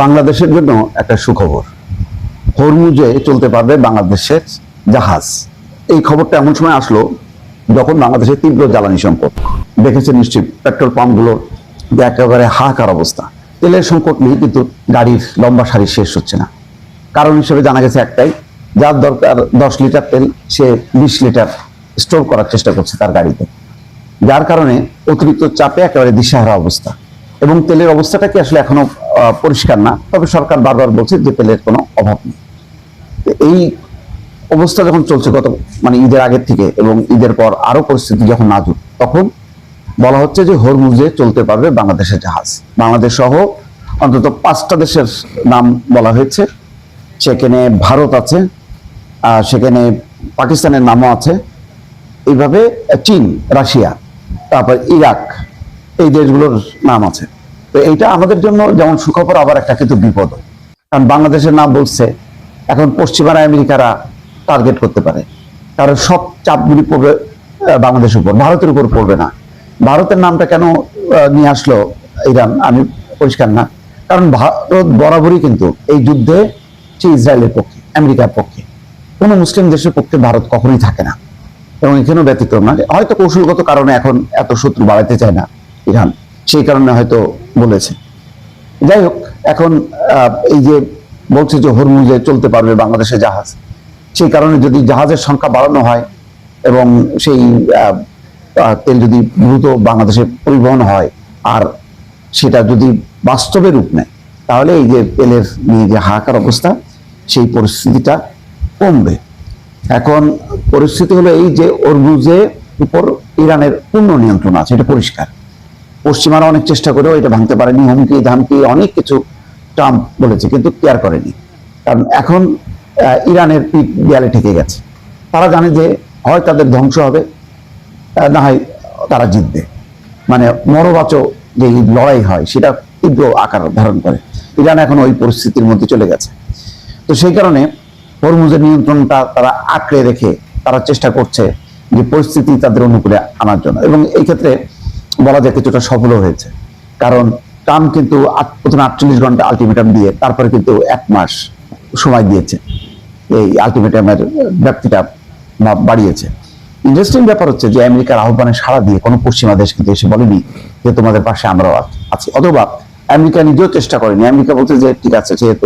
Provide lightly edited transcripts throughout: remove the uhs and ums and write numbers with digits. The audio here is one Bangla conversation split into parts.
বাংলাদেশের জন্য একটা সুখবর। হরমুজে চলতে পারবে বাংলাদেশের জাহাজ। এই খবরটা এমন সময় আসলো যখন বাংলাদেশের তীব্র জ্বালানি সংকট। দেখেছেন নিশ্চয়ই পেট্রোল পাম্পগুলোর একেবারে হাহাকার অবস্থা। তেলের সংকট নেই, কিন্তু গাড়ির লম্বা সারি শেষ হচ্ছে না। কারণ হিসেবে জানা গেছে একটাই, যার দরকার 10 লিটার তেল সে 20 লিটার স্টোর করার চেষ্টা করছে তার গাড়িতে, যার কারণে অতিরিক্ত চাপে একেবারে দিশাহারা অবস্থা। এবং তেলের অবস্থাটা কি আসলে এখনো পরিষ্কার না, তবে সরকার বারবার বলছে যে তেলের কোনো অভাব নেই। এই অবস্থা যখন চলছে গত ঈদের আগের থেকে, এবং ঈদের পর আরো পরিস্থিতি যখন নাজুক, তখন বলা হচ্ছে যে হরমুজে চলতে পারবে বাংলাদেশের জাহাজ। বাংলাদেশ সহ অন্তত 5টা দেশের নাম বলা হয়েছে। সেখানে ভারত আছে, সেখানে পাকিস্তানের নামও আছে, এইভাবে চীন, রাশিয়া, তারপর ইরাক, এই দেশগুলোর নাম আছে। তো এইটা আমাদের জন্য যেমন সুখবর, আবার একটা কিন্তু বিপদ। কারণ বাংলাদেশের নাম বলছে, এখন পশ্চিমারা আমেরিকারা টার্গেট করতে পারে, কারণ সব চাপগুলি পড়বে বাংলাদেশের উপর, ভারতের উপর পড়বে না। ভারতের নামটা কেন নিয়ে আসলো ইরান, আমি পরিষ্কার না। কারণ ভারত বরাবরই কিন্তু এই যুদ্ধে সে ইসরায়েলের পক্ষে, আমেরিকার পক্ষে, কোনো মুসলিম দেশের পক্ষে ভারত কখনোই থাকে না, এবং এখানেও ব্যতিক্রম না। হয়তো কৌশলগত কারণে এখন এত শত্রু বাড়াতে চায় না ইরান, সেই কারণে হয়তো বলেছে। যাই হোক, এখন এই যে বলছে যে হরমুজে চলতে পারবে বাংলাদেশের জাহাজ, সেই কারণে যদি জাহাজের সংখ্যা বাড়ানো হয় এবং সেই তেল যদি দ্রুত বাংলাদেশে পরিবহন হয়, আর সেটা যদি বাস্তবে রূপ নেয়, তাহলে এই যে তেলের নিয়ে যে হাহাকার অবস্থা, সেই পরিস্থিতিটা কমবে। এখন পরিস্থিতি হলো এই যে হরমুজের উপর ইরানের পূর্ণ নিয়ন্ত্রণ আছে, এটা পরিষ্কার। পশ্চিমারা অনেক চেষ্টা করেও এটা ভাঙতে পারেনি, হুমকি ধামকি অনেক কিছু ট্রাম্প বলেছে, কিন্তু কেয়ার করেনি। কারণ এখন ইরানের পিঠ দেয়ালে ঠেকে গেছে। তারা জানে যে হয় তাদের ধ্বংস হবে, না হয় তারা জিতবে। মরবাচক যে লড়াই হয়, সেটা তীব্র আকার ধারণ করে। ইরান এখন ওই পরিস্থিতির মধ্যে চলে গেছে। তো সেই কারণে হরমুজের নিয়ন্ত্রণটা তারা আঁকড়ে রেখে তারা চেষ্টা করছে যে পরিস্থিতি তাদের অনুকূলে আনার জন্য, এবং এই ক্ষেত্রে বলা যায় কিছুটা সফলও হয়েছে। কারণ ট্রাম্প কিন্তু প্রথমে 48 ঘন্টা আলটিমেটাম দিয়ে তারপরে কিন্তু 1 মাস সময় দিয়েছে, এই আলটিমেটামের ব্যাপ্তিটা বাড়িয়েছে। ইন্টারেস্টিং ব্যাপার হচ্ছে যে আমেরিকার আহ্বানে সাড়া দিয়ে কোনো পশ্চিমা দেশ কিন্তু এসে বলেনি যে তোমাদের পাশে আমরাও আছি, অথবা আমেরিকা নিজেও চেষ্টা করেনি। আমেরিকা বলছে যে ঠিক আছে, যেহেতু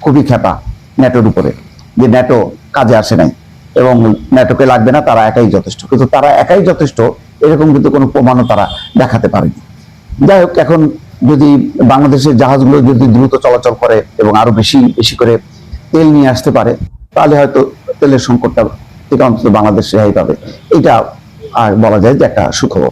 খুবই খেপা ন্যাটোর উপরে, যে ন্যাটো কাজে আসে নাই এবং ন্যাটোকে লাগবে না, তারা একাই যথেষ্ট। কিন্তু তারা একাই যথেষ্ট এরকম কিন্তু কোনো প্রমাণও তারা দেখাতে পারেনি। যাই হোক, এখন যদি বাংলাদেশের জাহাজগুলো যদি দ্রুত চলাচল করে এবং আরো বেশি বেশি করে তেল নিয়ে আসতে পারে, তাহলে হয়তো তেলের সংকটটা থেকে অন্তত বাংলাদেশ রেহাই পাবে। এটা আর বলা যায় যে একটা সুখবর।